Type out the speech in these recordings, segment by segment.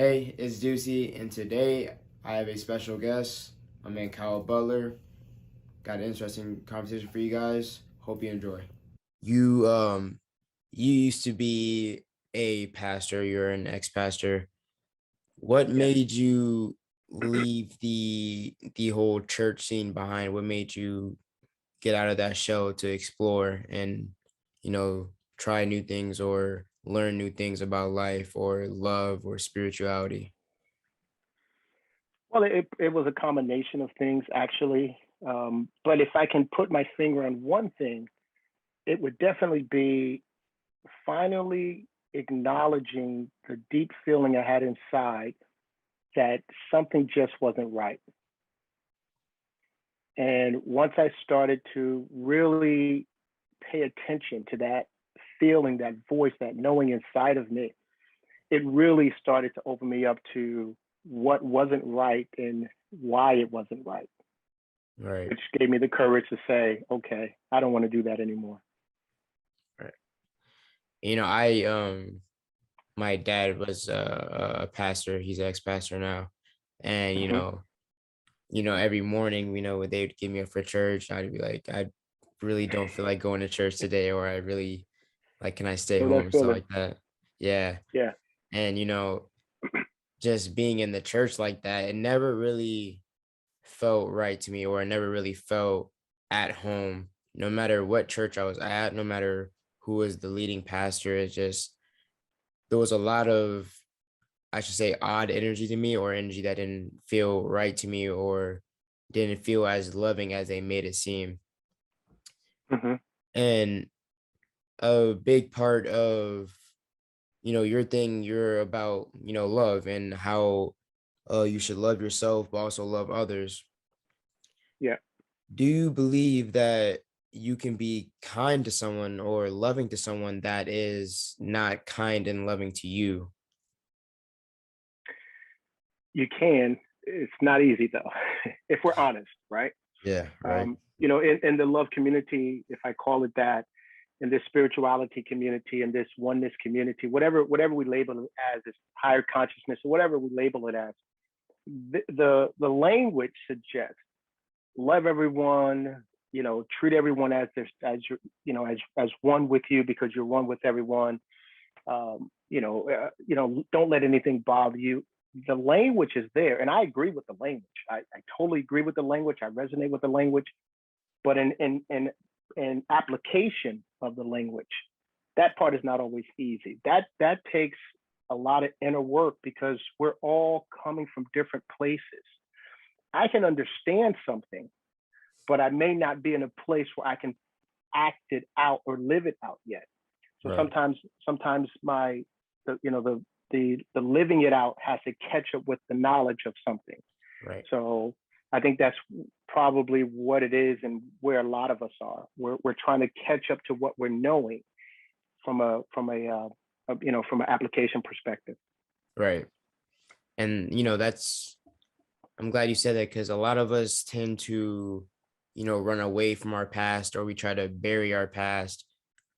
Hey, it's Deucie, and today I have a special guest, my man Kyle Butler. Got an interesting conversation for you guys. Hope you enjoy. You used to be a pastor, you're an ex-pastor. What Yes. made you leave the whole church scene behind? What made you get out of that shell to explore and, try new things or learn new things about life or love or spirituality? Well, it was a combination of things, actually. But if I can put my finger on one thing, it would definitely be finally acknowledging the deep feeling I had inside that something just wasn't right. And once I started to really pay attention to that feeling, that voice, that knowing inside of me, it really started to open me up to what wasn't right and why it wasn't right, Right. which gave me the courage to say, okay, I don't want to do that anymore. Right. I my dad was a pastor. He's an ex-pastor now, and Mm-hmm. every morning, when they'd get me up for church, I'd be like, I really don't feel like going to church today, or I really like, can I stay So home that and stuff feeling, like that. Yeah, yeah, and just being in the church like that, it never really felt right to me, or it never really felt at home. No matter what church I was at, no matter who was the leading pastor, it just there was a lot of, I should say, odd energy to me, or energy that didn't feel right to me, or didn't feel as loving as they made it seem. mm-hmm. And a big part of, your thing, you're about, love and how you should love yourself, but also love others. Yeah. Do you believe that you can be kind to someone or loving to someone that is not kind and loving to you? You can. It's not easy though, if we're honest, right? Yeah, right. In the love community, if I call it that, in this spirituality community, in this oneness community, whatever we label it as, this higher consciousness, or whatever we label it as, the language suggests love everyone, treat everyone as you as one with you because you're one with everyone. Don't let anything bother you. The language is there, and I agree with the language. I totally agree with the language. I resonate with the language, but in application of the language, that part is not always easy. That takes a lot of inner work because we're all coming from different places. I can understand something, but I may not be in a place where I can act it out or live it out yet. So Right. sometimes my the living it out has to catch up with the knowledge of something. Right. So I think that's probably what it is, and where a lot of us are. We're trying to catch up to what we're knowing from an application perspective. Right. And that's I'm glad you said that, because a lot of us tend to, run away from our past, or we try to bury our past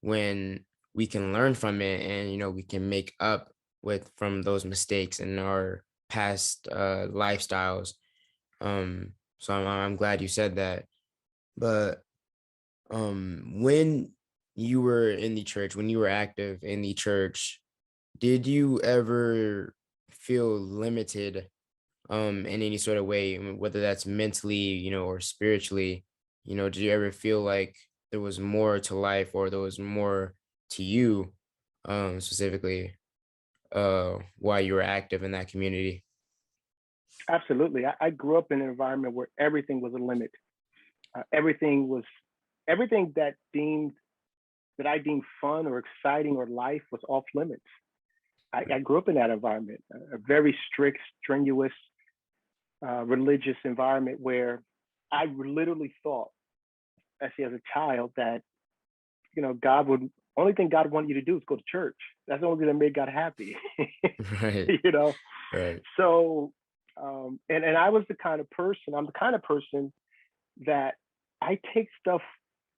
when we can learn from it, and we can make up with from those mistakes in our past lifestyles. So I'm glad you said that. But when you were in the church, when you were active in the church, did you ever feel limited in any sort of way, whether that's mentally, or spiritually? Did you ever feel like there was more to life, or there was more to you, specifically, while you were active in that community? Absolutely, I grew up in an environment where everything was a limit. Everything was everything that I deemed fun or exciting or life was off limits. I grew up in that environment, a very strict, strenuous, religious environment where I literally thought, especially as a child, that God would only thing God wanted you to do is go to church. That's the only thing that made God happy. Right. you know, Right. so and I was the kind of person. I'm the kind of person that I take stuff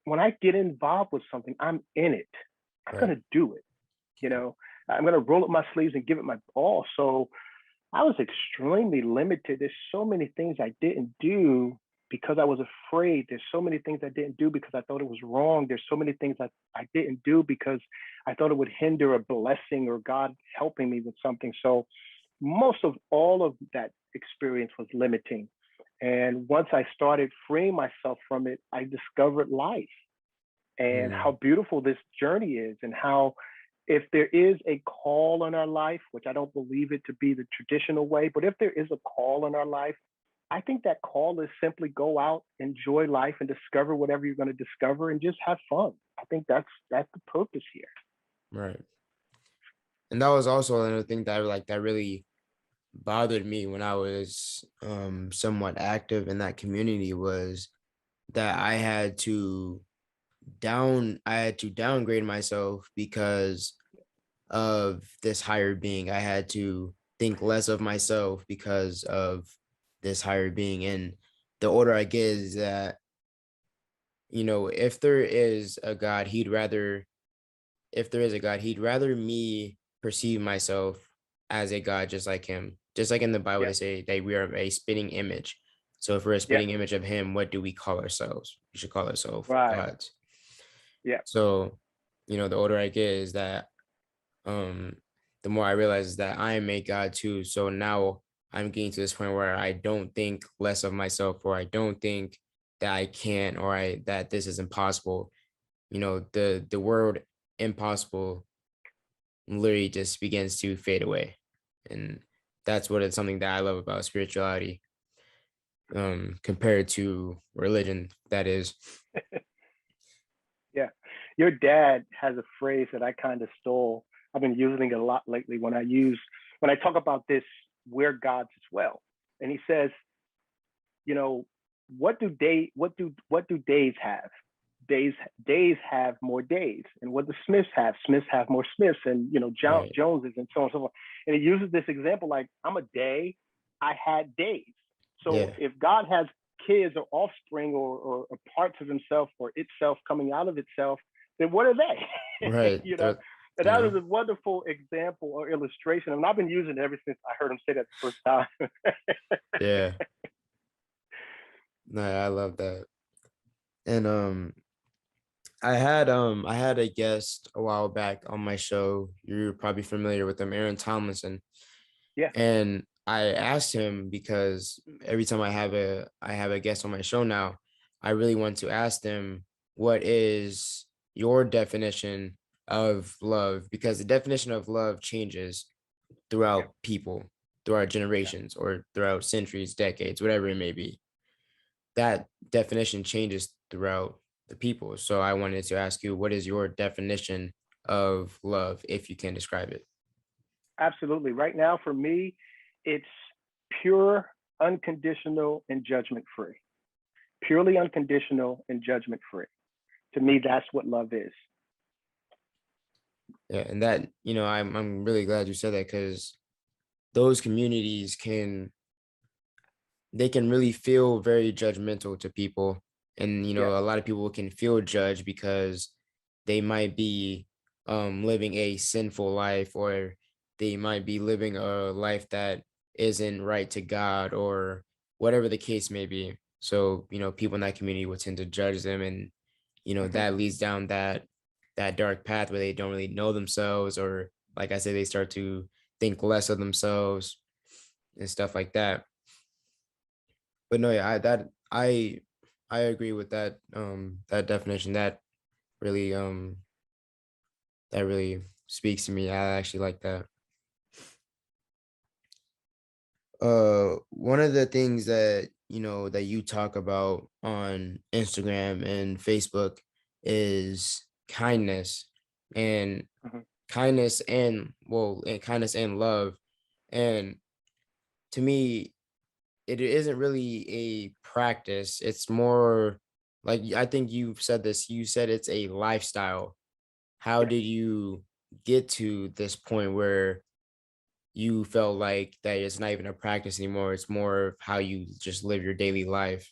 when I get involved with something. I'm in it. I'm Right. gonna do it. You know, I'm gonna roll up my sleeves and give it my all. So I was extremely limited. There's so many things I didn't do because I was afraid. There's so many things I didn't do because I thought it was wrong. There's so many things I didn't do because I thought it would hinder a blessing or God helping me with something. So most of all of that experience was limiting. And once I started freeing myself from it, I discovered life and Mm, how beautiful this journey is, and how if there is a call on our life, which I don't believe it to be the traditional way, but if there is a call on our life, I think that call is simply go out, enjoy life, and discover whatever you're going to discover, and just have fun. I think that's the purpose here. right. And that was also another thing that like that really bothered me when I was somewhat active in that community was that I had to downgrade myself because of this higher being. I had to think less of myself because of this higher being. And the order I get is that, if there is a God, if there is a God, he'd rather me perceive myself as a God just like him. Just like in the Bible, Yeah, they say that we are a spitting image. So if we're a yeah, spitting image of him, what do we call ourselves? We should call ourselves right, gods. yeah, So, the older I get is that um the more I realize is that I am a God too. So now I'm getting to this point where I don't think less of myself, or I don't think that I can't, or I that this is impossible. The word impossible literally just begins to fade away. And that's what it's something that I love about spirituality, compared to religion, that is. yeah. Your dad has a phrase that I kind of stole. I've been using it a lot lately when I talk about this, we're gods as well. And he says, you know, what do days have? Days days have more days. And what do Smiths have? Smiths have more Smiths, and Right. Joneses, and so on and so forth. And he uses this example like, I'm a day, I had days. So Yeah. if God has kids or offspring, or parts of himself or itself coming out of itself, then what are they? Right. And You that is know a wonderful example or illustration. And I've been using it ever since I heard him say that the first time. yeah. No, I love that. And I had a guest a while back on my show. You're probably familiar with him, Aaron Tomlinson. Yeah, And I asked him because every time I have a guest on my show now, I really want to ask them, what is your definition of love? Because the definition of love changes yeah, throughout people, throughout yeah. generations, or throughout centuries, decades, whatever it may be. That definition changes throughout the people. So I wanted to ask you, what is your definition of love, if you can describe it? Absolutely. Right now, for me, it's pure, unconditional, and judgment free. Purely unconditional and judgment free. To me, that's what love is. Yeah, and that, I'm really glad you said that, because those communities they can really feel very judgmental to people. And Yes. a lot of people can feel judged because they might be living a sinful life, or they might be living a life that isn't right to God, or whatever the case may be. So people in that community will tend to judge them, and Hmm. that leads down that dark path where they don't really know themselves, or like I said, they start to think less of themselves and stuff like that. But no, yeah, I agree with that definition. Really um that really speaks to me. I actually like that. One of the things that that you talk about on Instagram and Facebook is kindness, and Hmm. kindness and love. And to me, it isn't really a practice. It's more like, I think you've said this. You said it's a lifestyle. How Yes. did you get to this point where you felt like that it's not even a practice anymore? It's more of how you just live your daily life.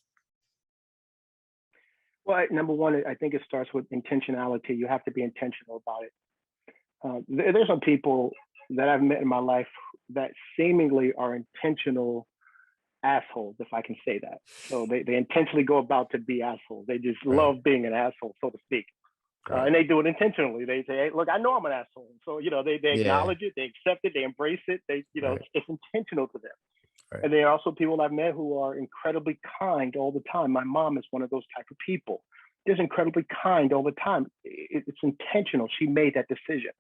Well, number one, I think it starts with intentionality. You have to be intentional about it. There's some people that I've met in my life. that seemingly are intentional assholes, if I can say that. So they intentionally go about to be assholes. They just Right. love being an asshole, so to speak. Right. And they do it intentionally. They say, hey, look, I know I'm an asshole. So, they Yeah. acknowledge it, they accept it, they embrace it. Right. It's intentional to them. Right. And there are also people I've met who are incredibly kind all the time. My mom is one of those type of people. Just incredibly kind all the time. It's intentional. She made that decision.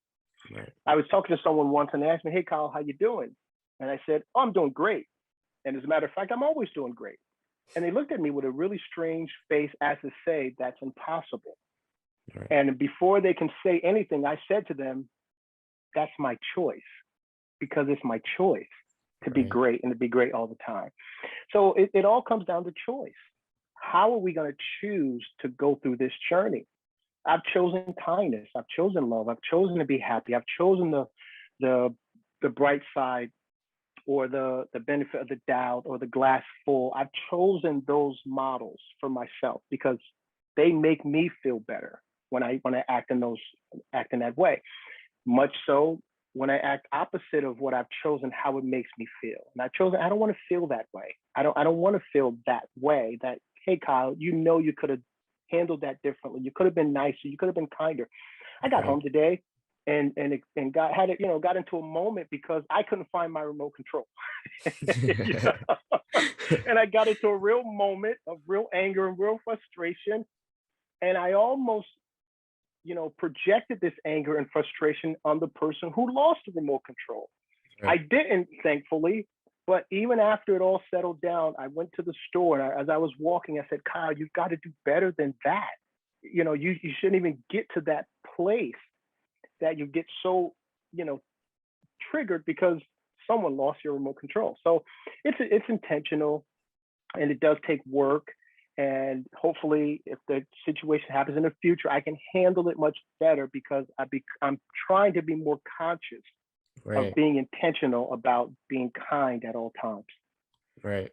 Right. I was talking to someone once and they asked me, hey, Kyle, how you doing? And I said, oh, I'm doing great. And as a matter of fact, I'm always doing great. And they looked at me with a really strange face as to say, that's impossible. Right. And before they can say anything, I said to them, that's my choice, because it's my choice to be Right. great and to be great all the time. So it all comes down to choice. How are we going to choose to go through this journey? I've chosen kindness. I've chosen love. I've chosen to be happy. I've chosen the the bright side, or the benefit of the doubt, or the glass full. I've chosen those models for myself because they make me feel better when I act in that way. Much so when I act opposite of what I've chosen, how it makes me feel. And I've chosen I don't want to feel that way. I don't want to feel that way. That, hey Kyle, you could have handled that differently. You could have been nicer. You could have been kinder. I got Right. home today and got into a moment because I couldn't find my remote control. And I got into a real moment of real anger and real frustration. And I almost, projected this anger and frustration on the person who lost the remote control. I Right. didn't, thankfully. But even after it all settled down, I went to the store, and as I was walking, I said, Kyle, you've got to do better than that. You shouldn't even get to that place that you get so, you know, triggered because someone lost your remote control. So it's intentional, and it does take work. And hopefully, if the situation happens in the future, I can handle it much better because I'm trying to be more conscious of Right. being intentional about being kind at all times. Right.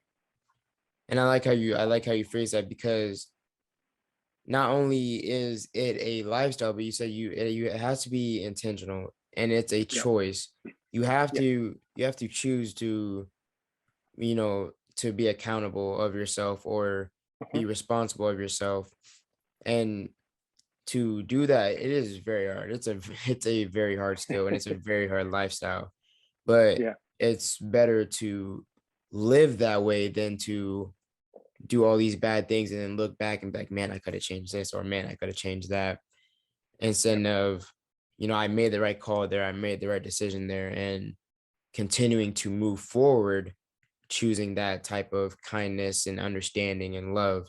And I like how you phrase that, because not only is it a lifestyle, but you said it has to be intentional and it's a Yeah, choice. yeah, You have to choose to, to be accountable of yourself, or mhm. be responsible of yourself. And to do that, it is very hard. It's a very hard skill, and it's a very hard lifestyle. But Yeah, it's better to live that way than to do all these bad things and then look back and be like, man, I could have changed this, or man, I could have changed that. yeah. Instead of, I made the right call there, I made the right decision there, and continuing to move forward, choosing that type of kindness and understanding and love.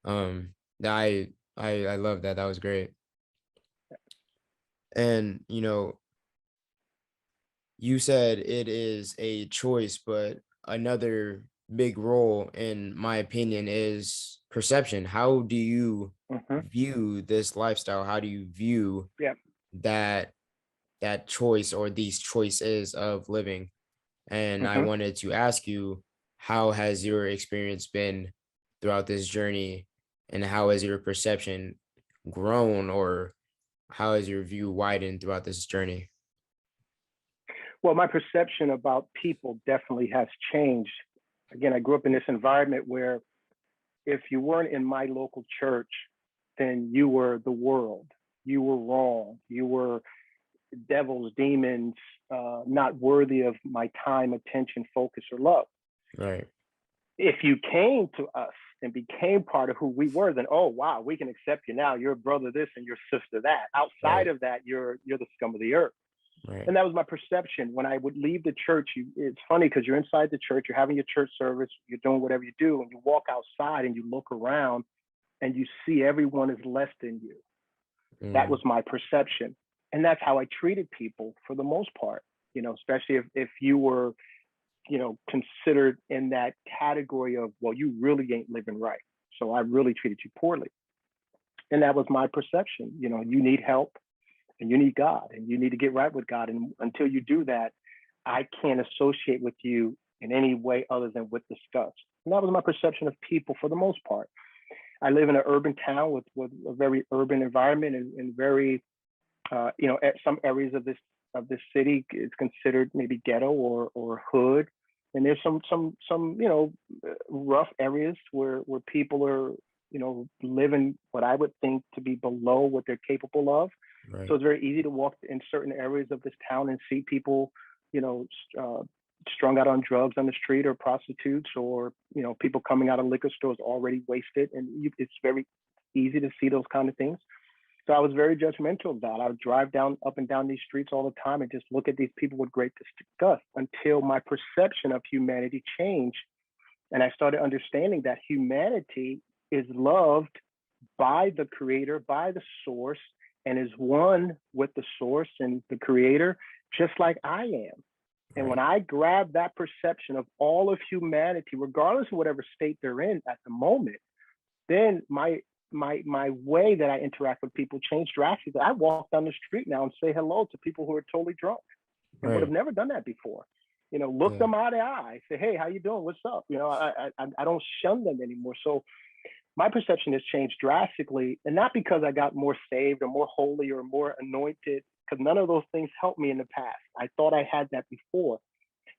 That I love that. That was great. And you said it is a choice, but another big role, in my opinion, is perception. How do you Hmm. view this lifestyle? How do you view Yeah. that choice, or these choices of living? And I Hmm. wanted to ask you, how has your experience been throughout this journey, and how has your perception grown, or how has your view widened throughout this journey? Well, my perception about people definitely has changed. Again, I grew up in this environment where if you weren't in my local church, then you were the world. You were wrong. You were devils, demons, not worthy of my time, attention, focus, or love. Right. If you came to us and became part of who we were, then oh wow, we can accept you now. You're brother this and your sister that. Outside Right. of that, you're the scum of the earth. Right. And that was my perception when I would leave the church. It's funny because you're inside the church, you're having your church service, you're doing whatever you do, and you walk outside and you look around and you see everyone is less than you. That was Mm. my perception, and that's how I treated people for the most part. Especially if you were considered in that category of, well, you really ain't living right. So I really treated you poorly. And that was my perception. You need help and you need God and you need to get right with God. And until you do that, I can't associate with you in any way other than with disgust. And that was my perception of people for the most part. I live in an urban town with a very urban environment and very, some areas of this of this city is considered maybe ghetto or hood, and there's some rough areas where people are living what I would think to be below what they're capable of. So Right. it's very easy to walk in certain areas of this town and see people, you know, uh, strung out on drugs on the street, or prostitutes, or people coming out of liquor stores already wasted, and it's very easy to see those kind of things. So I was very judgmental of that. I would drive down up and down these streets all the time and just look at these people with great disgust, until my perception of humanity changed. And I started understanding that humanity is loved by the creator, by the source, and is one with the source and the creator, just like I am. And when Right. I grab that perception of all of humanity, regardless of whatever state they're in at the moment, then my way that I interact with people changed drastically. I walk down the street now and say hello to people who are totally drunk, and would have Right. never done that before. Look Yeah. them eye to eye, say, hey, how you doing? What's up? I don't shun them anymore. So my perception has changed drastically, and not because I got more saved or more holy or more anointed, because none of those things helped me in the past. I thought I had that before.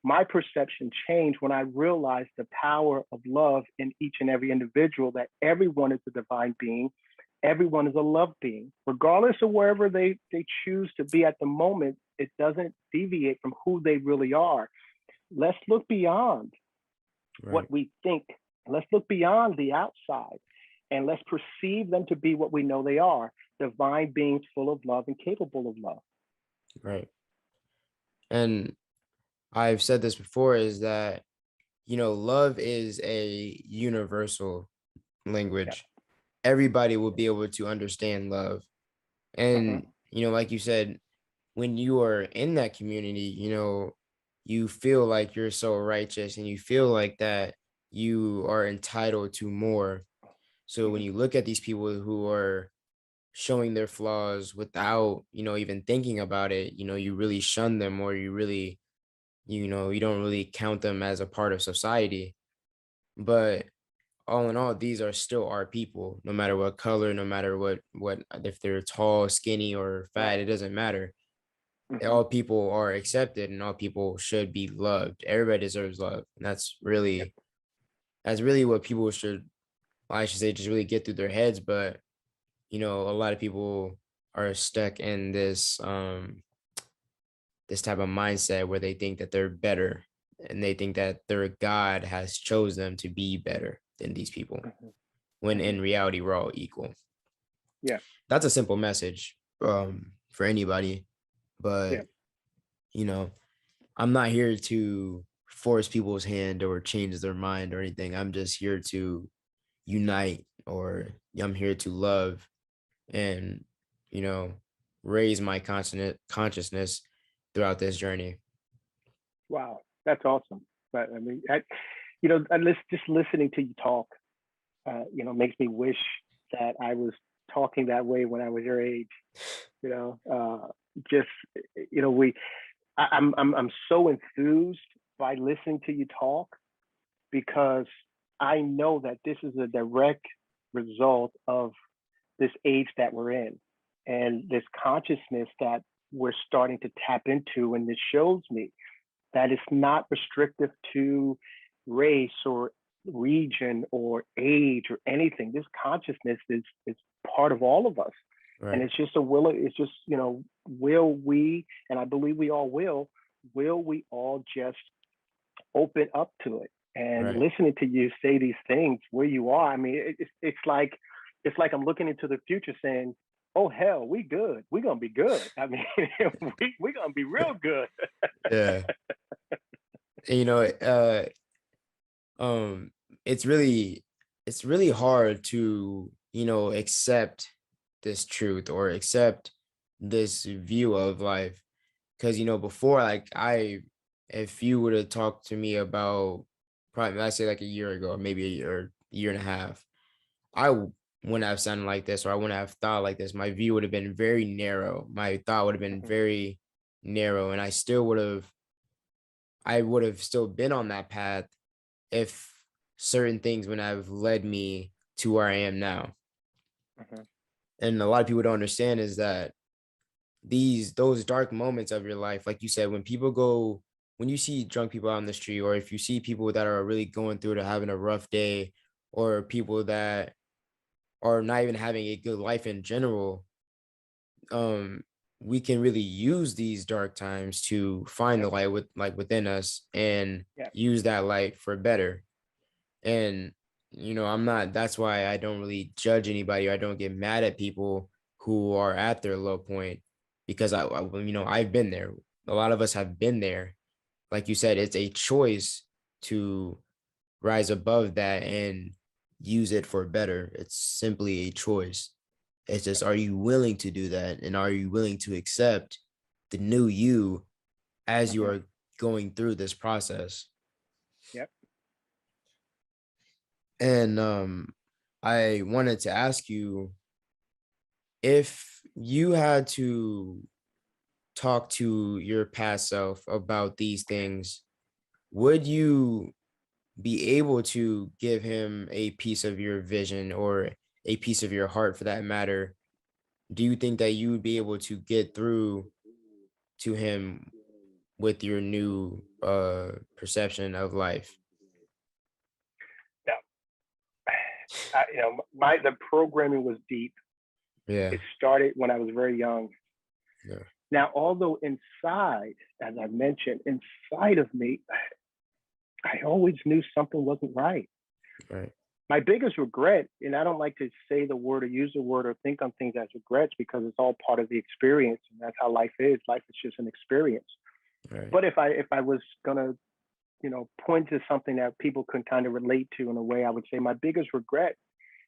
My perception changed when I realized the power of love in each and every individual, that everyone is a divine being, everyone is a love being, regardless of wherever they choose to be at the moment. It doesn't deviate from who they really are. Let's look beyond what Right. we think. Let's look beyond the outside, and let's perceive them to be what we know they are: divine beings full of love and capable of love. Right. And I've said this before, is that, love is a universal Yeah. language. Everybody will be able to understand love. Uh-huh. And, like you said, when you are in that community, you feel like you're so righteous, and you feel like that you are entitled to more. So when Mhm. you look at these people who are showing their flaws without, even thinking about it, you really shun them, or you really, you don't really count them as a part of society. But all in all, these are still our people, no matter what color, no matter what if they're tall, skinny, or fat, Right. it doesn't matter. Mhm. All people are accepted, and all people should be loved. Everybody deserves love. And Yep. that's really what people should, I should say, just really get through their heads. But a lot of people are stuck in this type of mindset where they think that they're better, and they think that their God has chose them to be better than these people, Mhm. when Mhm. in reality we're all equal. Yeah. That's a simple message for anybody, Yeah. but you know I'm not here to force people's hand or change their mind or anything. I'm just here to unite, or I'm here to love, and you know raise my consciousness throughout this journey. Wow. That's awesome. But I mean, just listening to you talk, makes me wish that I was talking that way when I was your age. You know, just we. I'm so enthused by listening to you talk, because I know that this is a direct result of this age that we're in, and this consciousness that we're starting to tap into. And this shows me that it's not restrictive to race or region or age or anything. This consciousness is part of all of us. And Right. it's just a will, it's just, will we, and I believe we all will we all just open up to it? And Right. listening to you say these things where you are, I mean, it's like I'm looking into the future saying, oh hell, we good. We're gonna be good. I mean, we're gonna be real good. Yeah. And, um it's really hard to accept this truth, or accept this view of life, because before, like, if you would have talked to me about, probably, let's say, like a year ago, or maybe a year and a half, wouldn't have sounded like this, or I wouldn't have thought like this. My view would have been very narrow. My thought would have been very narrow, and I would have still been on that path if certain things would have led me to where I am now. Mhm. And a lot of people don't understand is that those dark moments of your life, like you said, when you see drunk people out on the street, or if you see people that are really going through it or having a rough day, or people that are not even having a good life in general, um, we can really use these dark times to find the Yep. light within us and Yep. use that light for better. And I'm not that's why I don't really judge anybody. I don't get mad at people who are at their low point, because I've been there. A lot of us have been there. Like you said, it's a choice to rise above that and use it for better. It's simply a choice. It's just, are you willing to do that? And are you willing to accept the new you as you Hmm. are going through this process? Yep. And I wanted to ask you, if you had to talk to your past self about these things, would you be able to give him a piece of your vision, or a piece of your heart for that matter? Do you think that you would be able to get through to him with your new perception of life? Yeah. My the programming was deep. Yeah. It started when I was very young. Yeah. Now, although inside, as I mentioned, inside of me, I always knew something wasn't right. Right. My biggest regret, and I don't like to say the word or use the word or think on things as regrets, because it's all part of the experience, and that's how life is. Life is just an experience. Right. But if I was gonna, point to something that people can kind of relate to in a way, I would say my biggest regret,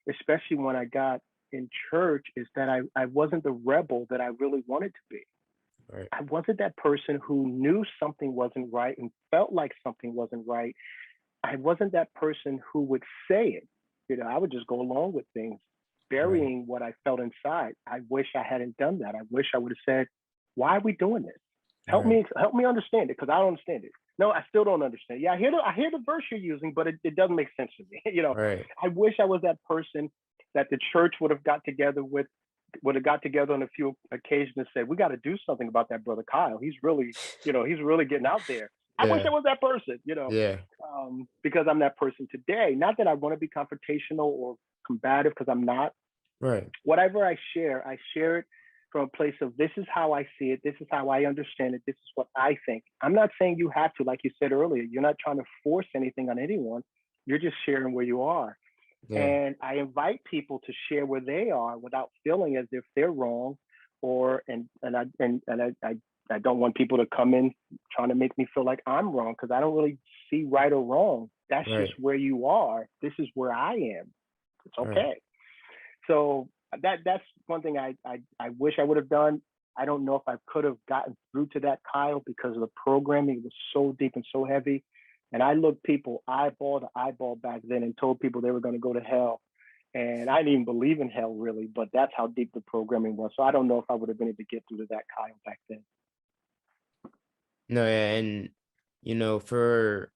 especially when I got in church, is that I wasn't the rebel that I really wanted to be. Right. I wasn't that person who knew something wasn't right and felt like something wasn't right. I wasn't that person who would say it. I would just go along with things, Right. burying what I felt inside. I wish I hadn't done that. I wish I would have said, "Why are we doing this? Right. Help me understand it, because I don't understand it." No, I still don't understand. Yeah, I hear the verse you're using, but it doesn't make sense to me. Right. I wish I was that person that the church would have got together on a few occasions and said, "We got to do something about that brother Kyle. He's really getting out there." I wish I Yeah. was that person, Yeah. because I'm that person today. Not that I want to be confrontational or combative, because I'm not. Right. Whatever I share it from a place of, this is how I see it, this is how I understand it, this is what I think. I'm not saying you have to, like you said earlier, you're not trying to force anything on anyone. You're just sharing where you are. Yeah. And I invite people to share where they are without feeling as if they're wrong, or I don't want people to come in trying to make me feel like I'm wrong, because I don't really see right or wrong. That's just Right. where you are. This is where I am. It's Right. okay. So that's one thing I wish I would have done. I don't know if I could have gotten through to that, Kyle, because of the programming was so deep and so heavy. And I looked people eyeball to eyeball back then and told people they were going to go to hell. And I didn't even believe in hell, really, but that's how deep the programming was. So I don't know if I would have been able to get through to that, Kyle, back then. No, yeah, and for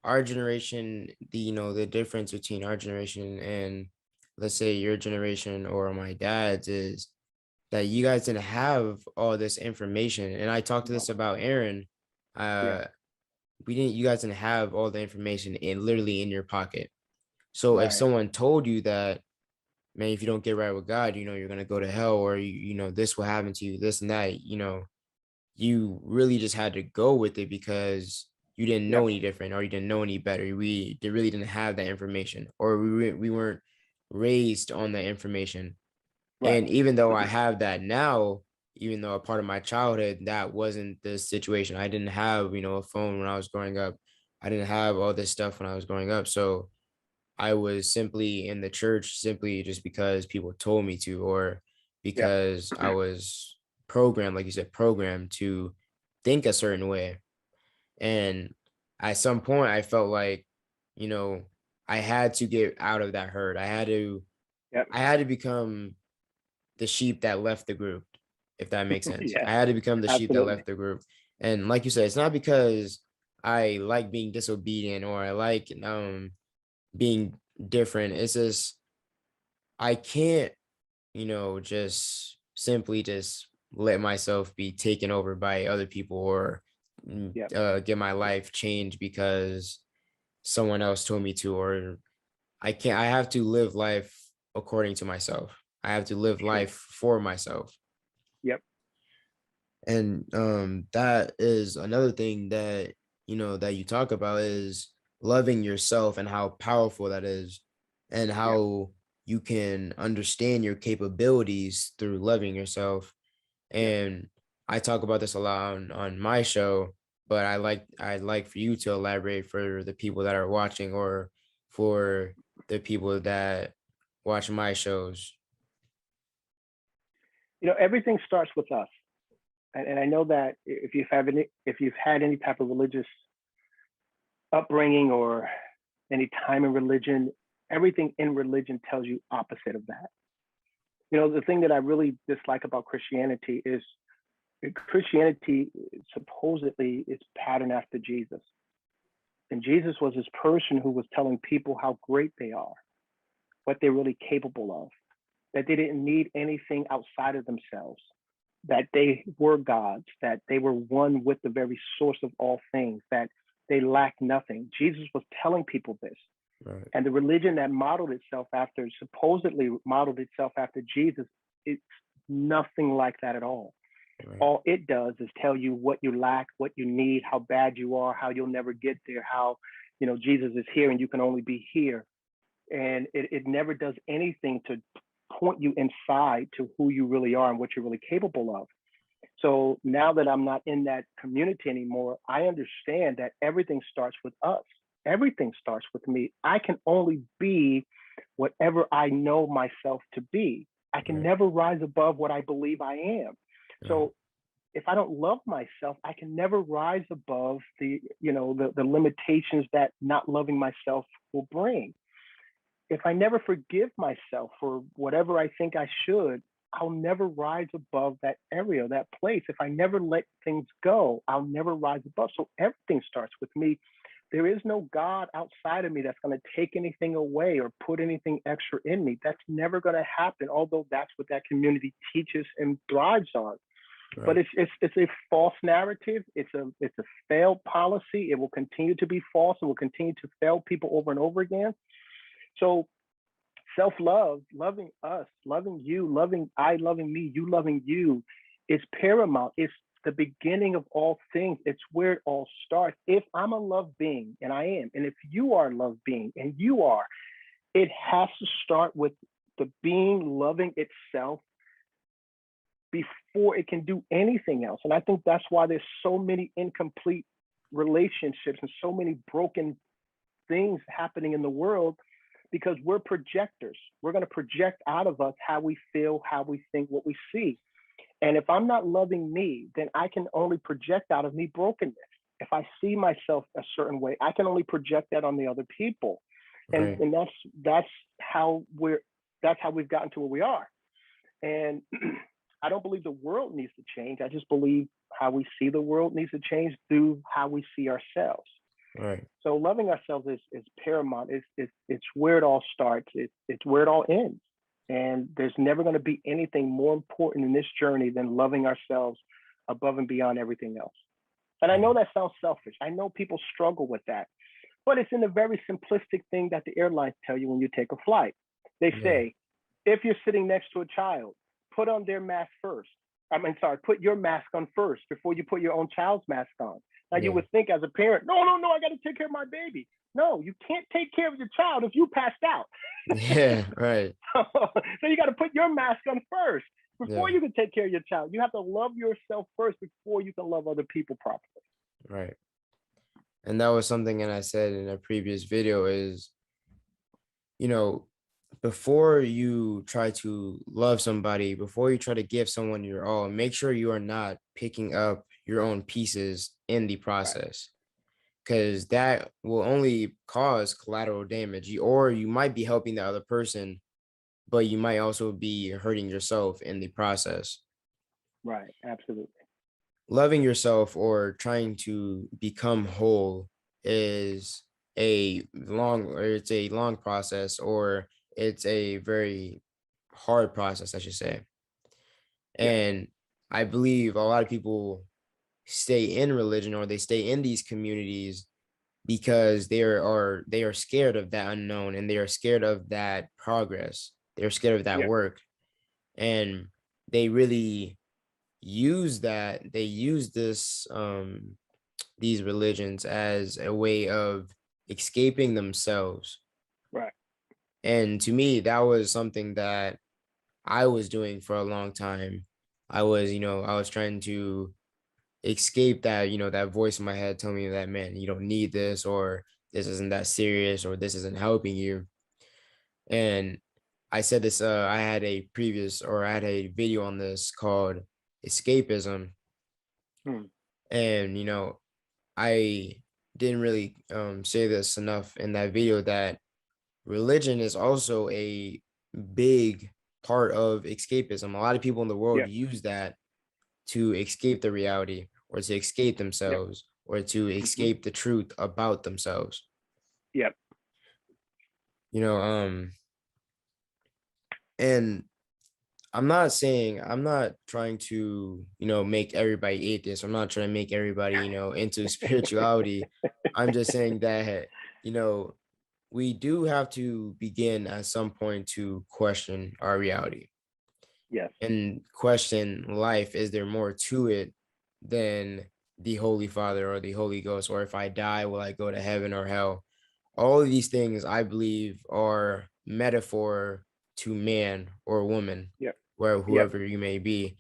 our generation, the difference between our generation and, let's say, your generation or my dad's, is that you guys didn't have all this information. And I talked to No. this about Aaron. Yeah. Uh you guys didn't have all the information literally in your pocket. So if Right. someone told you that, man, if you don't get right with God, you're gonna go to hell, or this will happen to you, this and that, you really just had to go with it, because you didn't know Yep. any different, or you didn't know any better. They really didn't have that information, or we weren't raised on that information. Right. And even though I have that now, even though a part of my childhood, that wasn't the situation. I didn't have, a phone when I was growing up. I didn't have all this stuff when I was growing up. So I was simply in the church simply just because people told me to, or Yep. because I was programmed, like you said, programmed to think a certain way. And at some point, I felt like, you know, I had to get out of that herd. Yep. I had to become the sheep that left the group, if that makes sense. Yeah. I had to become the sheep that Absolutely. left the group. And like you said, it's not because I like being disobedient, or I like being different. It's just I can't, just simply just let myself be taken over by other people, or Yep. get my life changed because someone else told me to, or I have to live life according to myself. I have to live True. life for myself. Yep. And that is another thing that, that you talk about, is loving yourself, and how powerful that is, and Yep. how you can understand your capabilities through loving yourself. Yep. And I talk about this a lot on my show, but I'd like for you to elaborate for the people that are watching, or for the people that watch my shows. Everything starts with us. And I know that if you've had any type of religious upbringing or any time in religion, everything in religion tells you opposite of that. The thing that I really dislike about Christianity is Christianity supposedly is patterned after Jesus. And Jesus was this person who was telling people how great they are, what they're really capable of, that they didn't need anything outside of themselves, that they were gods, that they were one with the very source of all things, that they lacked nothing. Jesus was telling people this. Right. And the religion that supposedly modeled itself after Jesus, it's nothing like that at all. Right. All it does is tell you what you lack, what you need, how bad you are, how you'll never get there, how, Jesus is here and you can only be here. And it never does anything to point you inside to who you really are and what you're really capable of. So now that I'm not in that community anymore, I understand that everything starts with us. Everything starts with me. I can only be whatever I know myself to be. I can Right. never rise above what I believe I am. Right. So if I don't love myself, I can never rise above the limitations that not loving myself will bring. If I never forgive myself for whatever I think I should, I'll never rise above that area, that place. If I never let things go, I'll never rise above. So everything starts with me. There is no God outside of me that's going to take anything away or put anything extra in me. That's never going to happen, although that's what that community teaches and thrives on. But Right. it's a false narrative. It's a failed policy. It will continue to be false. It will continue to fail people over and over again. So self-love, loving us, loving you, loving me, you loving you, is paramount. It's the beginning of all things. It's where it all starts. If I'm a love being, and I am, and if you are a love being, and you are, it has to start with the being loving itself before it can do anything else. And I think that's why there's so many incomplete relationships and so many broken things happening in the world, because we're projectors. We're going to project out of us how we feel, how we think, what we see. And if I'm not loving me, then I can only project out of me brokenness. If I see myself a certain way, I can only project that on the other people. And Right. and that's how we've gotten to where we are. And I don't believe the world needs to change. I just believe how we see the world needs to change through how we see ourselves. Right. So loving ourselves is paramount. It's where it all starts. It's where it all ends. And there's never going to be anything more important in this journey than loving ourselves above and beyond everything else. And I know Right. that sounds selfish. I know people struggle with that, but it's in a very simplistic thing that the airlines tell you when you take a flight. They Yeah. say, if you're sitting next to a child, put on their mask first. Put your mask on first before you put your own child's mask on. Now, you Yeah. would think as a parent, no, no, no, I got to take care of my baby. No, you can't take care of your child if you passed out. Yeah. Right. So you got to put your mask on first before Yeah. you can take care of your child. You have to love yourself first before you can love other people properly. Right. And that was something that I said in a previous video, is, you know, before you try to love somebody, before you try to give someone your all, make sure you are not picking up your own pieces in the Right. process, because that will only cause collateral damage. Or you might be helping the other person, but you might also be hurting yourself in the process. Right. Absolutely. Loving yourself, or trying to become whole, is it's a long process, or it's a very hard process, I should say. Yes. And I believe a lot of people stay in religion or they stay in these communities because they are scared of that unknown, and they are scared of that progress. They're scared of that Yeah. work. And they really they use these religions as a way of escaping themselves. Right. And to me, that was something that I was doing for a long time. I was trying to escape that, that voice in my head telling me that, man, you don't need this, or this isn't that serious, or this isn't helping you. And I said this, I had a video on this called escapism. Hmm. And, I didn't really say this enough in that video, that religion is also a big part of escapism. A lot of people in the world Yep. use that to escape the reality, or to escape Yep. themselves, or to Hmm. escape the truth about themselves. Yep. You know, and I'm not trying to, make everybody atheist. I'm not trying to make everybody, into spirituality. I'm just saying that, you know, we do have to begin at some point to question our reality Yes. and question life. Is there more to it than the Holy Father or the Holy Ghost? Or if I die, will I go to heaven or hell? All of these things, I believe, are metaphor to man or woman, Yep. where Yep. whoever you may be.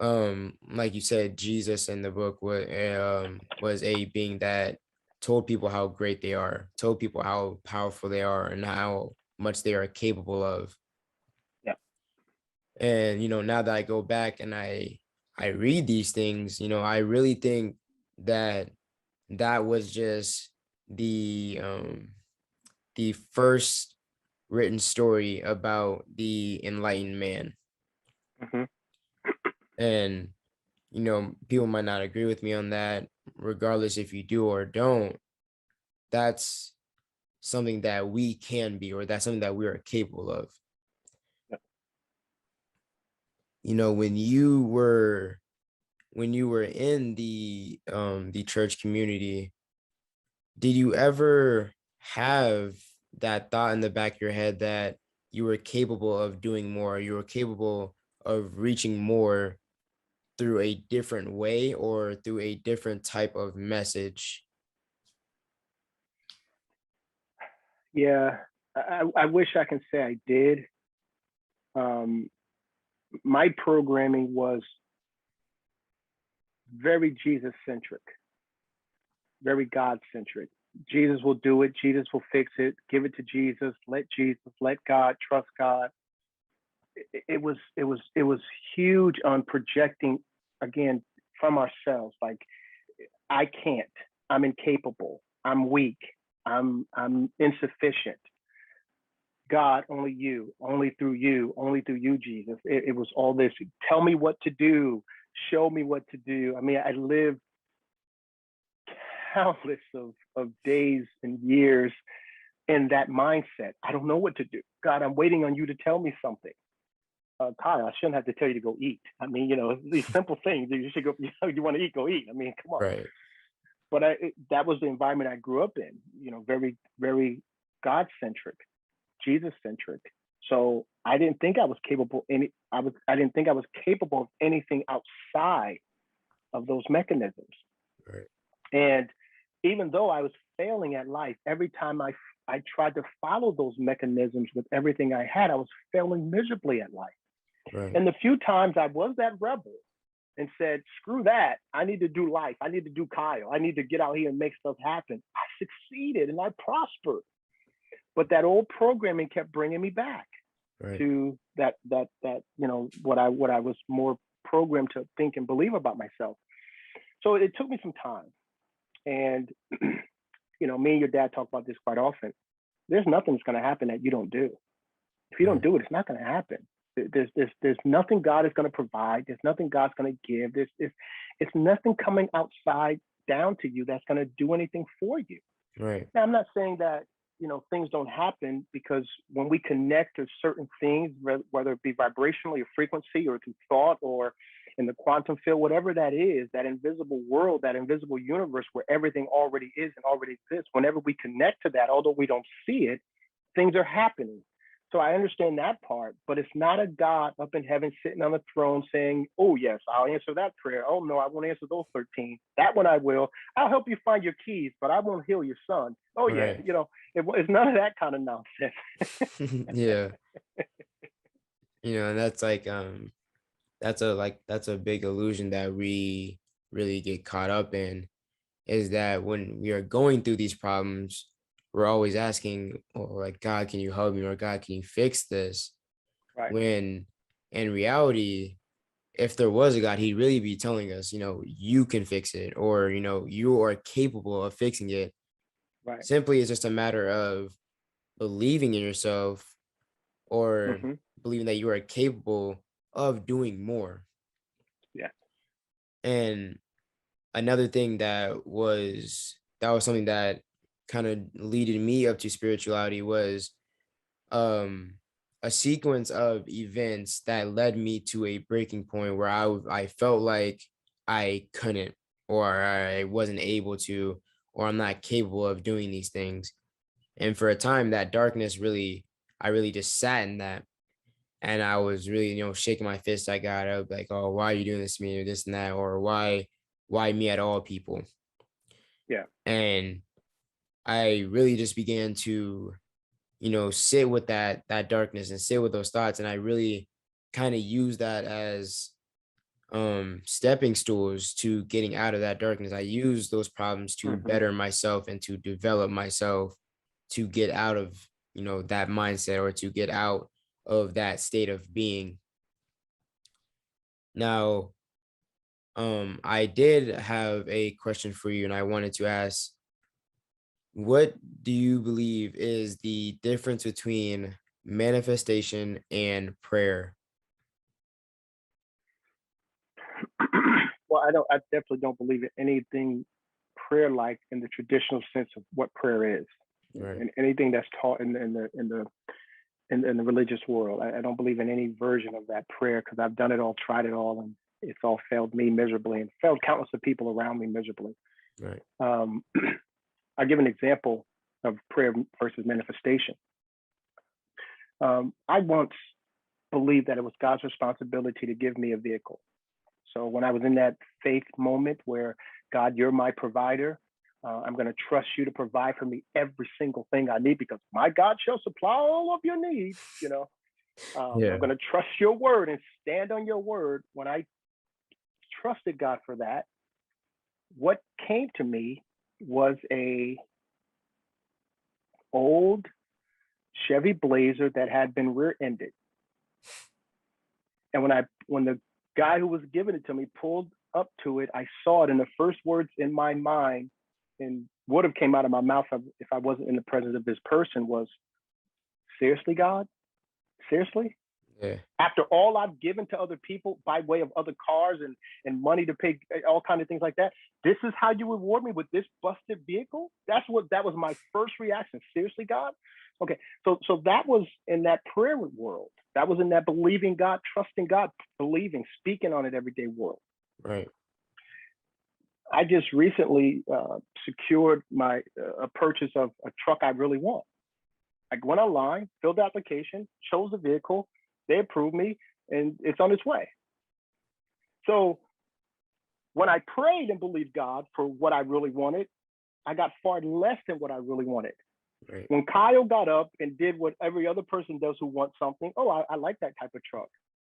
Like you said, Jesus in the book was a being that told people how great they are, told people how powerful they are, and how much they are capable of. Yep. And now that I go back and I read these things, I really think that that was just the first written story about the enlightened man. Hmm. And people might not agree with me on that. Regardless if you do or don't, that's something that we can be, or that's something that we are capable of. Yep. When you were in the church community, did you ever have that thought in the back of your head that you were capable of doing more, you were capable of reaching more through a different way or through a different type of message? Yeah. I wish I can say I did. Um, my programming was very Jesus centric, very God centric. Jesus will do it. Jesus will fix it. Give it to Jesus. Let Jesus. Let God. Trust God. It was huge on projecting again from ourselves. Like I can't. I'm incapable. I'm weak. I'm insufficient. God, only through you, Jesus. It was all this. Tell me what to do. Show me what to do. I mean, I lived countless of days and years in that mindset. I don't know what to do. God, I'm waiting on you to tell me something. Kyle, I shouldn't have to tell you to go eat. I mean, these simple things. You should go. You want to eat, go eat. I mean, come on. Right. But that was the environment I grew up in. Very, very God centric, Jesus centric. So I didn't think I was capable. I didn't think I was capable of anything outside of those mechanisms. Right. And even though I was failing at life, every time I tried to follow those mechanisms with everything I had, I was failing miserably at life. Right. And the few times I was that rebel and said, screw that, I need to do life. I need to do Kyle. I need to get out here and make stuff happen. I succeeded and I prospered. But that old programming kept bringing me back Right. to that what I was more programmed to think and believe about myself. So it took me some time. And me and your dad talk about this quite often. There's nothing that's going to happen that you don't do. If you don't Right. do it, it's not going to happen. There's nothing God is going to provide. There's nothing God's going to give. It's nothing coming outside down to you that's going to do anything for you. Right. Now, I'm not saying that things don't happen, because when we connect to certain things, whether it be vibrationally or frequency or through thought or in the quantum field, whatever that is, that invisible world, that invisible universe where everything already is and already exists. Whenever we connect to that, although we don't see it, things are happening. So I understand that part, but it's not a God up in heaven sitting on the throne saying, oh, yes, I'll answer that prayer. Oh, no, I won't answer those 13. That one I will. I'll help you find your keys, but I won't heal your son. Oh, yeah, Right. it's none of that kind of nonsense. Yeah. And that's like that's a big illusion that we really get caught up in, is that when we are going through these problems, we're always asking, oh, like, God, can you help me? Or God, can you fix this? Right. When in reality, if there was a God, he'd really be telling us, you can fix it, or, you are capable of fixing it. Right. Simply, it's just a matter of believing in yourself, or Hmm. believing that you are capable of doing more. Yeah. And another thing that was something that kind of leaded me up to spirituality was um a sequence of events that led me to a breaking point where I felt like I couldn't, or I wasn't able to, or I'm not capable of doing these things. And for a time, that darkness really, I really just sat in that, and I was really, shaking my fist at God. I was like, "Oh, why are you doing this to me, or this and that, or why me at all, people?" Yeah. And I really just began to, sit with that darkness and sit with those thoughts, and I really kind of use that as stepping stools to getting out of that darkness. I use those problems to Hmm. better myself and to develop myself, to get out of, that mindset, or to get out of that state of being. Now, I did have a question for you, and I wanted to ask, what do you believe is the difference between manifestation and prayer? Well, I definitely don't believe in anything prayer like in the traditional sense of what prayer is, Right. and anything that's taught in the religious world. I don't believe in any version of that prayer because I've done it all, tried it all, and it's all failed me miserably and failed countless of people around me miserably. Right. Um, I'll give an example of prayer versus manifestation. I once believed that it was God's responsibility to give me a vehicle. So when I was in that faith moment where, God, you're my provider, I'm going to trust you to provide for me every single thing I need because my God shall supply all of your needs. I'm Yeah. going to trust your word and stand on your word. When I trusted God for that, what came to me was a old Chevy Blazer that had been rear-ended. And when the guy who was giving it to me pulled up to it, I saw it, and the first words in my mind and would have came out of my mouth if I wasn't in the presence of this person was, seriously, God? Seriously? Yeah. After all I've given to other people by way of other cars and money to pay all kinds of things like that, this is how you reward me with this busted vehicle? That was my first reaction. Seriously, God? Okay, so that was in that prayer world. That was in that believing God, trusting God, believing, speaking on it everyday world. Right. I just recently secured a purchase of a truck I really want. I went online, filled the application, chose the vehicle, they approved me, and it's on its way. So when I prayed and believed God for what I really wanted, I got far less than what I really wanted. Right. When Kyle got up and did what every other person does who wants something, oh, I like that type of truck.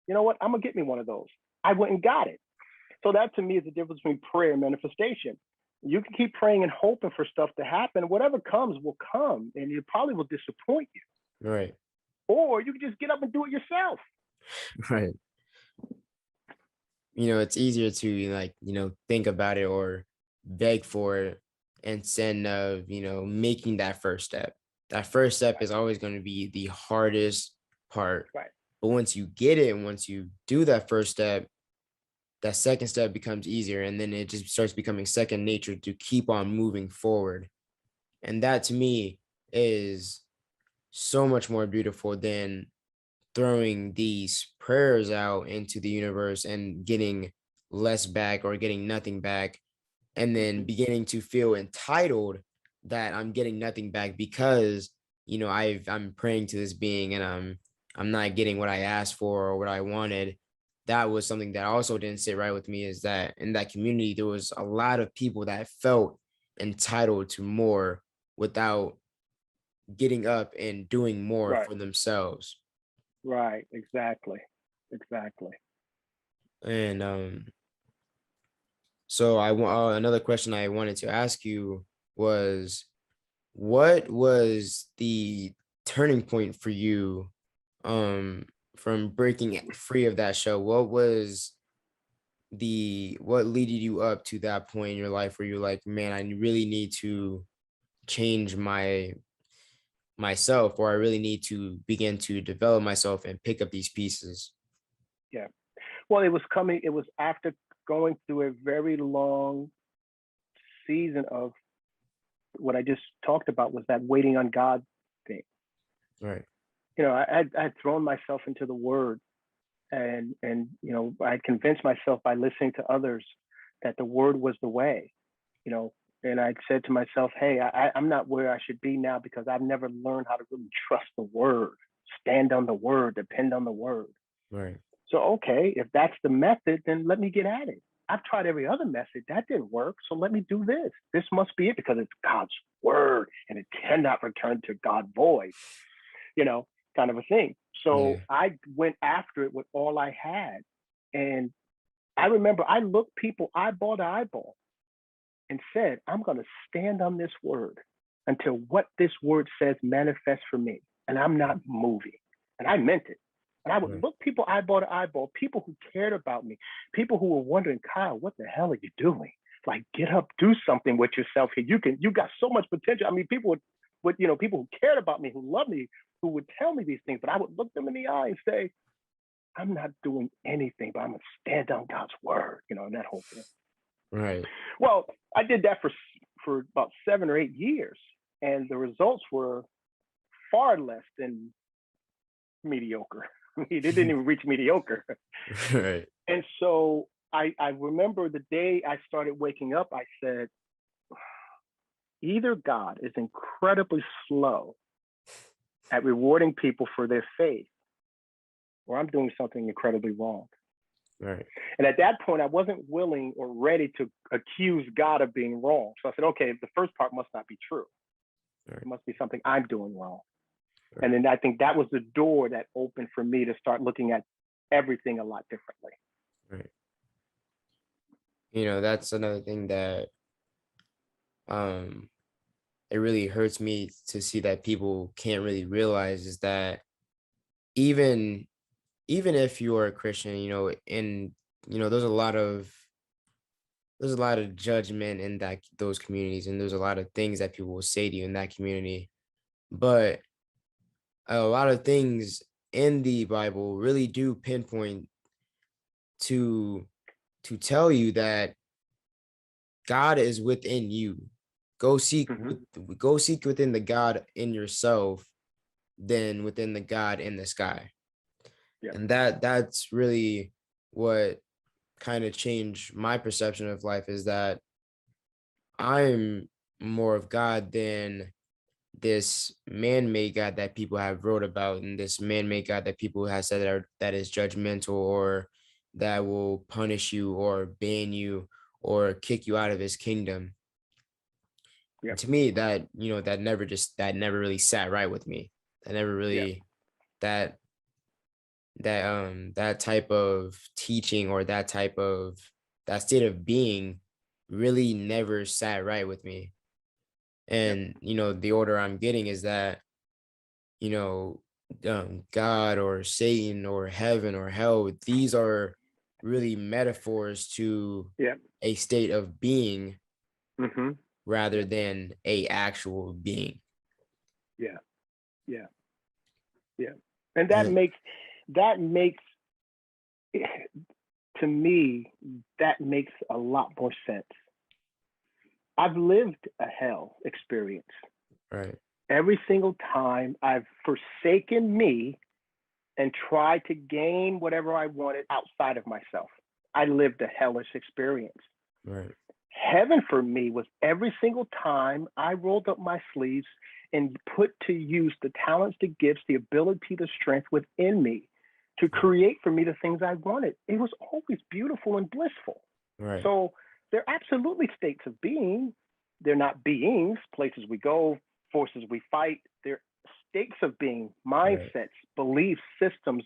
You know what? I'm going to get me one of those. I went and got it. So that to me is the difference between prayer and manifestation. You can keep praying and hoping for stuff to happen. Whatever comes will come, and it probably will disappoint you. Right. Or you can just get up and do it yourself. Right. It's easier to, like, think about it or beg for it instead of, making that first step. That first step Right. is always going to be the hardest part. Right. But once you get it, and once you do that first step, that second step becomes easier. And then it just starts becoming second nature to keep on moving forward. And that to me is so much more beautiful than throwing these prayers out into the universe and getting less back or getting nothing back, and then Hmm. beginning to feel entitled that I'm getting nothing back because I'm praying to this being and I'm not getting what I asked for or what I wanted. That was something that also didn't sit right with me, is that in that community there was a lot of people that felt entitled to more without getting up and doing more Right. for themselves. Right. Exactly. Exactly. And so I want another question I wanted to ask you was, what was the turning point for you um from breaking free of that show? What was what leaded you up to that point in your life where you're like, man, I really need to change myself, or I really need to begin to develop myself and pick up these pieces? Yeah. Well, it was coming. It was after going through a very long season of what I just talked about, was that waiting on God thing. Right. I had thrown myself into the Word, and I had convinced myself by listening to others that the Word was the way. You know, and I said to myself, hey, I'm not where I should be now because I've never learned how to really trust the Word, stand on the Word, depend on the Word. Right. So, okay, if that's the method, then let me get at it. I've tried every other method. That didn't work. So let me do this. This must be it because it's God's word and it cannot return to God void, you know, kind of a thing. So Yeah. I went after it with all I had. And I remember I looked people eyeball to eyeball and said, I'm going to stand on this word until what this word says manifests for me. And I'm not moving. And I meant it. And I would Right. look people eyeball to eyeball, people who cared about me, people who were wondering, Kyle, what the hell are you doing? Like, get up, do something with yourself here. You got so much potential. I mean, people who cared about me, who loved me, who would tell me these things, but I would look them in the eye and say, I'm not doing anything, but I'm going to stand on God's word, and that whole thing. Right. Well, I did that for about 7 or 8 years, and the results were far less than mediocre. I mean, it didn't even reach mediocre. Right. And so I remember the day I started waking up, I said, either God is incredibly slow at rewarding people for their faith, or I'm doing something incredibly wrong. Right. And at that point, I wasn't willing or ready to accuse God of being wrong. So I said, okay, the first part must not be true. Right. It must be something I'm doing wrong. And Right. then I think that was the door that opened for me to start looking at everything a lot differently. Right. That's another thing that um it really hurts me to see that people can't really realize, is that even even if you're a Christian, and there's a lot of judgment in those communities, and there's a lot of things that people will say to you in that community. But a lot of things in the Bible really do pinpoint to tell you that God is within you. Go seek Mm-hmm. go seek within the God in yourself than within the God in the sky. Yeah. And that's really what kind of changed my perception of life, is that I'm more of God than this man-made God that people have wrote about, and this man-made God that people have said that is judgmental, or that will punish you or ban you or kick you out of his kingdom. Yeah. And to me, that never really sat right with me. That never Yeah. really that that type of teaching, or that state of being really never sat right with me. Yeah. And the order I'm getting is that you know God or Satan or heaven or hell, these are really metaphors to Yeah. a state of being Mm-hmm. rather Yeah. than a actual being. Yeah. Yeah. Yeah. And And that makes to me, that makes a lot more sense. I've lived a hell experience. right. Every single time I've forsaken me and tried to gain whatever I wanted outside of myself. I lived a hellish experience. Right. Heaven for me was every single time I rolled up my sleeves and put to use the talents, the gifts, the ability, the strength within me to create for me the things I wanted. It was always beautiful and blissful. Right. So they're absolutely states of being. They're not beings, places we go, forces we fight. They're states of being, Right. mindsets, beliefs, systems,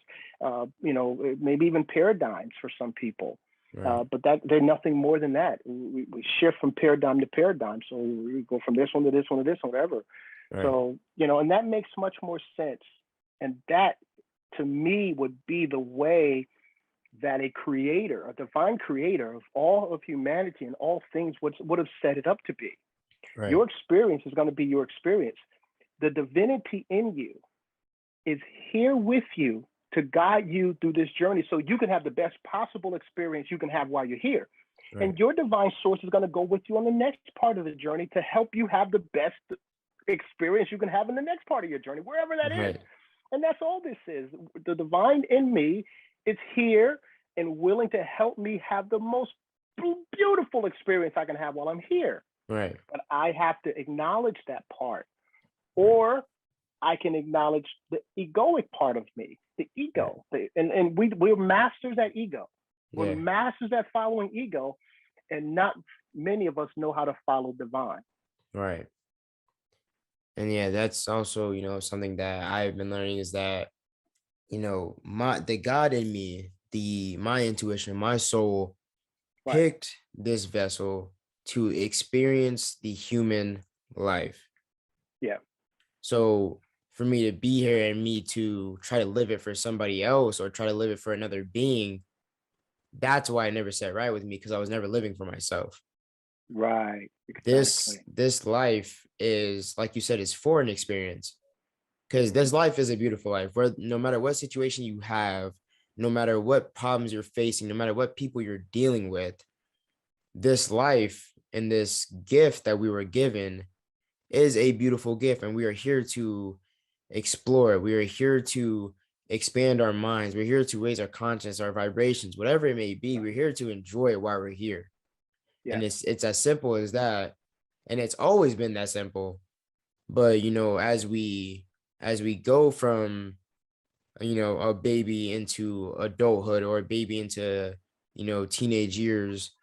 maybe even paradigms for some people. Right. But that they're nothing more than that. We shift from paradigm to paradigm. So we go from this one to this one to this one, whatever. Right. So, and that makes much more sense. And that to me would be the way that a creator, a divine creator of all of humanity and all things would have set it up to be. Right. Your experience is going to be your experience. The divinity in you is here with you to guide you through this journey so you can have the best possible experience you can have while you're here. Right. And your divine source is going to go with you on the next part of the journey to help you have the best experience you can have in the next part of your journey, wherever that is. Right. And that's all this is. The divine in me is here and willing to help me have the most beautiful experience I can have while I'm here. Right. But I have to acknowledge that part, Right. or I can acknowledge the egoic part of me, the ego. And we're masters at ego. We're Yeah. masters at following ego, and not many of us know how to follow divine. Right. And yeah, that's also, something that I've been learning is that, the God in me, my intuition, my soul Right. picked this vessel to experience the human life. Yeah. So for me to be here and me to try to live it for somebody else or try to live it for another being, that's why it never sat right with me, because I was never living for myself. Right. This Exactly. this life is, like you said, is for an experience. Because this life is a beautiful life where no matter what situation you have, no matter what problems you're facing, no matter what people you're dealing with, this life and this gift that we were given is a beautiful gift. And we are here to explore. We are here to expand our minds. We're here to raise our conscience, our vibrations, whatever it may be. We're here to enjoy it while we're here. And Yes. it's as simple as that. And it's always been that simple. But as we go from a baby into adulthood, or a baby into teenage years,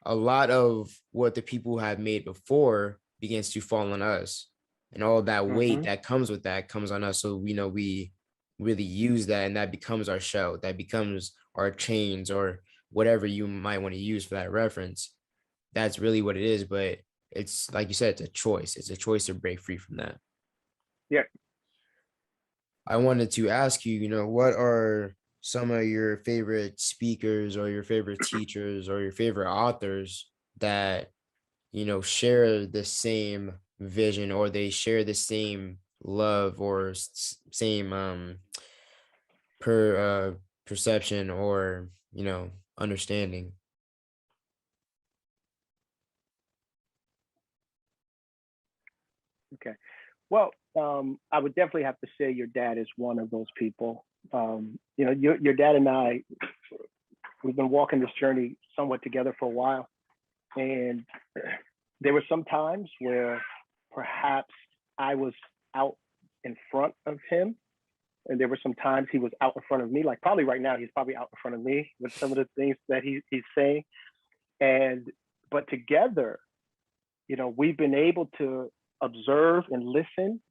a lot of what the people have made before begins to fall on us, and all that weight Mm-hmm. that comes with that comes on us. So we really use that, and that becomes our shell, that becomes our chains, or whatever you might want to use for that reference. That's really what it is. But it's like you said, it's a choice to break free from that. Yeah. I wanted to ask you, what are some of your favorite speakers or your favorite teachers or your favorite authors that, share the same vision, or they share the same love, or same per perception, or, understanding. Okay. Well, I would definitely have to say your dad is one of those people. Your dad and I, we've been walking this journey somewhat together for a while, and there were some times where perhaps I was out in front of him, and there were some times he was out in front of me. Like probably right now, he's probably out in front of me with some of the things that he's saying. And but together, we've been able to observe and listen,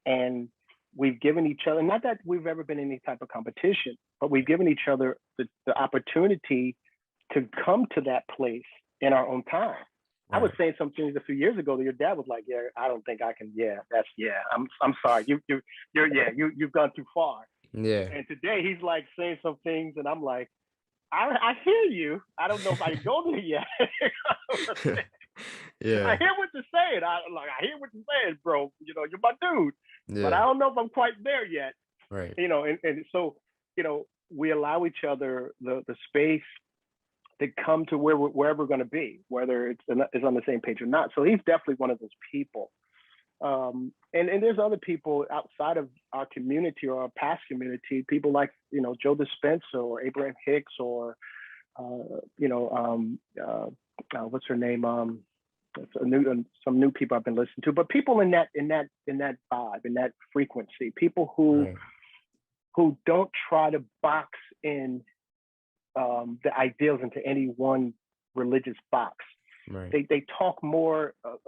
and we've given each other, not that we've ever been in any type of competition, but we've given each other the opportunity to come to that place in our own time. I was Right. saying some things a few years ago that your dad was like, "Yeah, I don't think I can. Yeah, I'm sorry. You've gone too far." Yeah. And today he's like saying some things, and I'm like, I hear you. I don't know if I can go there yet. I Yeah. hear what you're saying. I hear what you're saying, bro. You're my dude, but I Yeah. don't know if I'm quite there yet. Right. And so we allow each other the space to come to wherever we're going to be, whether it's on the same page or not. So he's definitely one of those people. And there's other people outside of our community or our past community, people like, Joe Dispenza or Abraham Hicks or, what's her name? Some new people I've been listening to, but people in that vibe, in that frequency, people who Right. don't try to box in the ideals into any one religious box. Right. They talk more of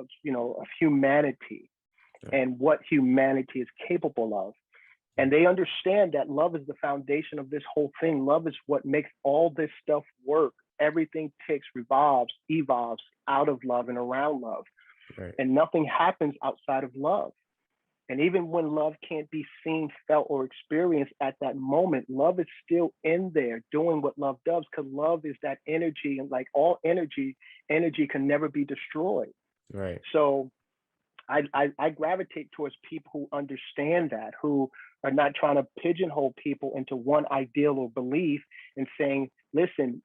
humanity Right. and what humanity is capable of. And they understand that love is the foundation of this whole thing. Love is what makes all this stuff work. Everything ticks, revolves, evolves out of love and around love. Right. And nothing happens outside of love. And even when love can't be seen, felt, or experienced at that moment, love is still in there doing what love does, because love is that energy. And like all energy, energy can never be destroyed. Right. So I gravitate towards people who understand that, who are not trying to pigeonhole people into one ideal or belief and saying, listen,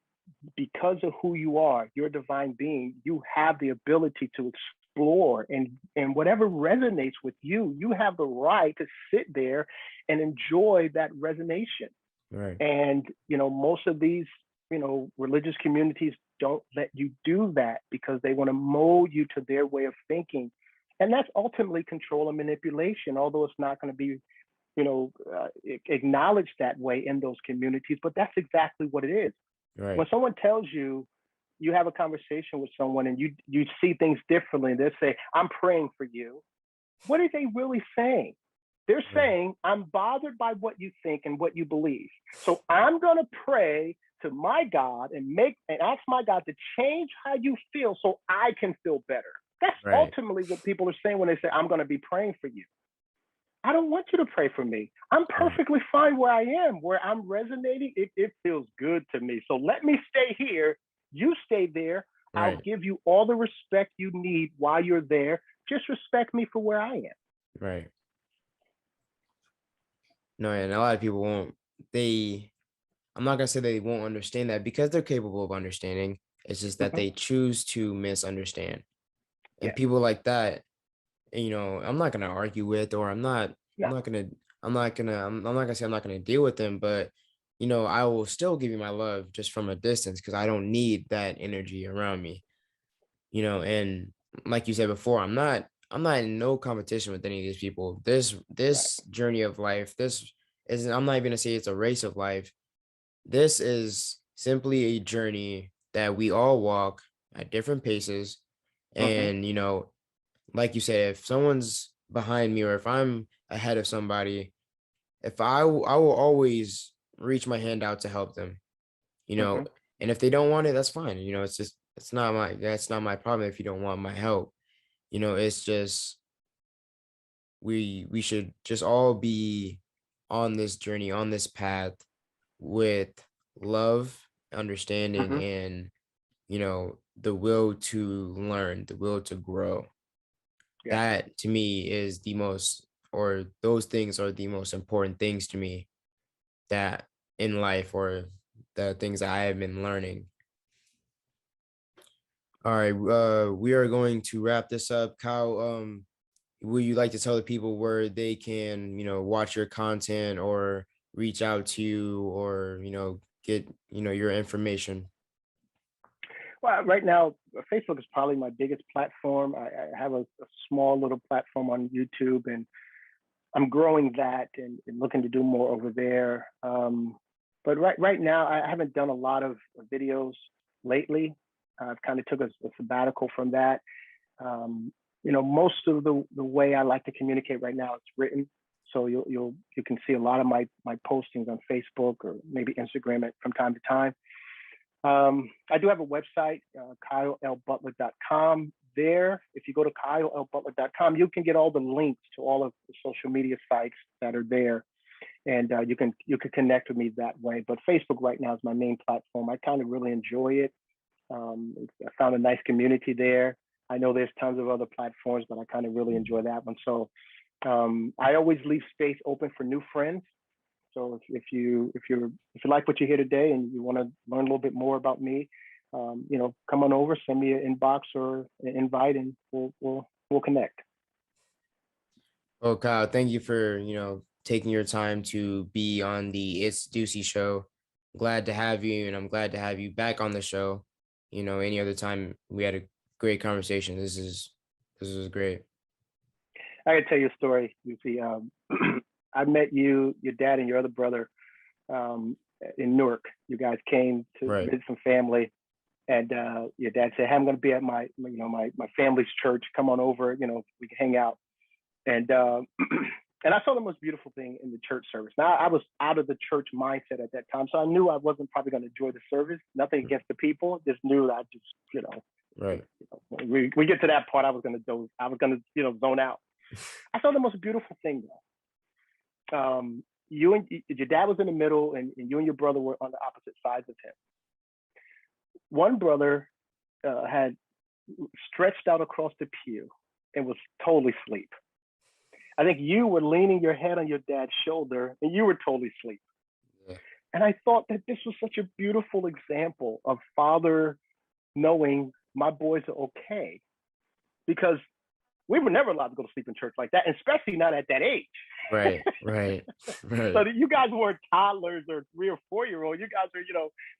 because of who you are, you're a divine being, you have the ability to explore, and whatever resonates with you, you have the right to sit there and enjoy that resonation. Right. And, most of these, religious communities don't let you do that because they want to mold you to their way of thinking. And that's ultimately control and manipulation, although it's not going to be, acknowledged that way in those communities. But that's exactly what it is. Right. When someone tells you, you have a conversation with someone and you see things differently, they say, I'm praying for you. What are they really saying? They're Right. saying, I'm bothered by what you think and what you believe. So I'm going to pray to my God and ask my God to change how you feel so I can feel better. That's Right. ultimately what people are saying when they say, I'm going to be praying for you. I don't want you to pray for me. I'm Right. perfectly fine where I am, where I'm resonating. It feels good to me. So let me stay here. You stay there. I'll Right. give you all the respect you need while you're there. Just respect me for where I am. Right. No, and a lot of people won't. They. I'm not gonna say they won't understand that because they're capable of understanding. It's just that Mhm. they choose to misunderstand. And Yes. people like that, I'm not gonna argue with, or I'm No. not gonna, I'm not gonna say I'm not gonna deal with them, but I will still give you my love just from a distance because I don't need that energy around me. And like you said before, I'm not in no competition with any of these people. This Right. this journey of life, this isn't, I'm not even gonna say it's a race of life. This is simply a journey that we all walk at different paces. Mhm. And, like you said, if someone's behind me or if I'm ahead of somebody, if I will always reach my hand out to help them, you know, Mhm. and if they don't want it, that's fine. That's not my problem if you don't want my help. It's just, we should just all be on this journey, on this path with love, understanding, Mhm. and the will to learn, the will to grow. Yes. That to me is the most, or those things are the most important things to me that in life, or the things that I have been learning. All right, we are going to wrap this up. Kyle, would you like to tell the people where they can, watch your content or reach out to you, or, get, your information? Well, right now, Facebook is probably my biggest platform. I have a small little platform on YouTube, and I'm growing that and looking to do more over there. But right now, I haven't done a lot of videos lately. I've kind of took a sabbatical from that. Um, most of the way I like to communicate right now is written. So you can see a lot of my postings on Facebook or maybe Instagram from time to time. I do have a website, KyleLButler.com. There, if you go to KyleLButler.com, you can get all the links to all of the social media sites that are there, and you can connect with me that way. But Facebook right now is my main platform. I kind of really enjoy it. I found a nice community there. I know there's tons of other platforms, but I kind of really enjoy that one. So I always leave space open for new friends. So if you like what you hear today and you want to learn a little bit more about me, come on over, send me an inbox or an invite, and we'll connect. Well, Kyle, thank you for, taking your time to be on the It's Deucie show. Glad to have you, and I'm glad to have you back on the show. Any other time we had a great conversation. This is great. I can tell you a story. You see, I met you, your dad, and your other brother um, in Newark. You guys came to Right. visit some family, and your dad said, "Hey, I'm going to be at my family's church. Come on over. We can hang out." And and I saw the most beautiful thing in the church service. Now I was out of the church mindset at that time, so I knew I wasn't probably going to enjoy the service. Nothing against the people, just knew that I just Right. we get to that part, I was going to doze. I was going to zone out. I saw the most beautiful thing though. You and your dad was in the middle, and you and your brother were on the opposite sides of him. One brother had stretched out across the pew and was totally asleep. I think you were leaning your head on your dad's shoulder and you were totally asleep. Yeah. And I thought that this was such a beautiful example of father knowing my boys are okay, because we were never allowed to go to sleep in church like that, especially not at that age. Right. Right. So Right. that you guys weren't toddlers or 3 or 4 year old. You guys are,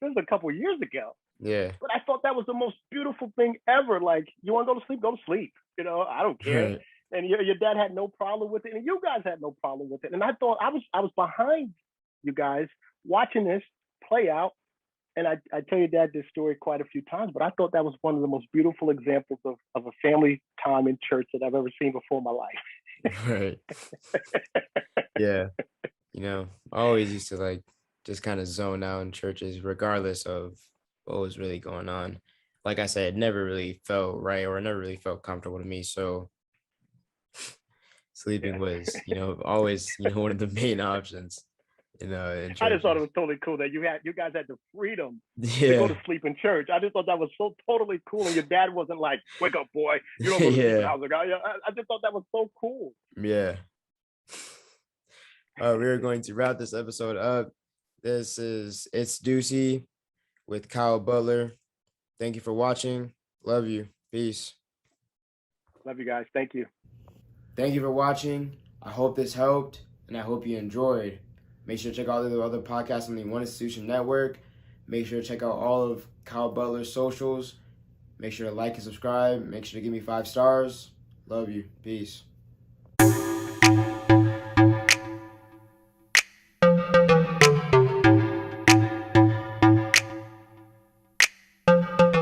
this is a couple of years ago. Yeah. But I thought that was the most beautiful thing ever. Like, you want to go to sleep? Go to sleep. I don't care. Right. And your dad had no problem with it, and you guys had no problem with it. And I thought I was behind you guys watching this play out. And I tell your dad this story quite a few times, but I thought that was one of the most beautiful examples of a family time in church that I've ever seen before in my life. Right. Yeah. I always used to like just kind of zone out in churches, regardless of what was really going on. Like I said, it never really felt right or it never really felt comfortable to me. So sleeping Yeah. was, always, one of the main options, in I just thought it churches. was totally cool that you guys had the freedom to go to Yeah. sleep in church. I just thought that was so totally cool. And your dad wasn't like, "Wake up, boy, you don't go to sleep in the Yeah. house." Like, I just thought that was so cool. Yeah. We're going to wrap this episode up. This is It's Deucie with Kyle Butler. Thank you for watching. Love you. Peace. Love you guys. Thank you. Thank you for watching. I hope this helped and I hope you enjoyed. Make sure to check out the other podcasts on the One Institution Network. Make sure to check out all of Kyle Butler's socials. Make sure to like and subscribe. Make sure to give me 5 stars. Love you. Peace.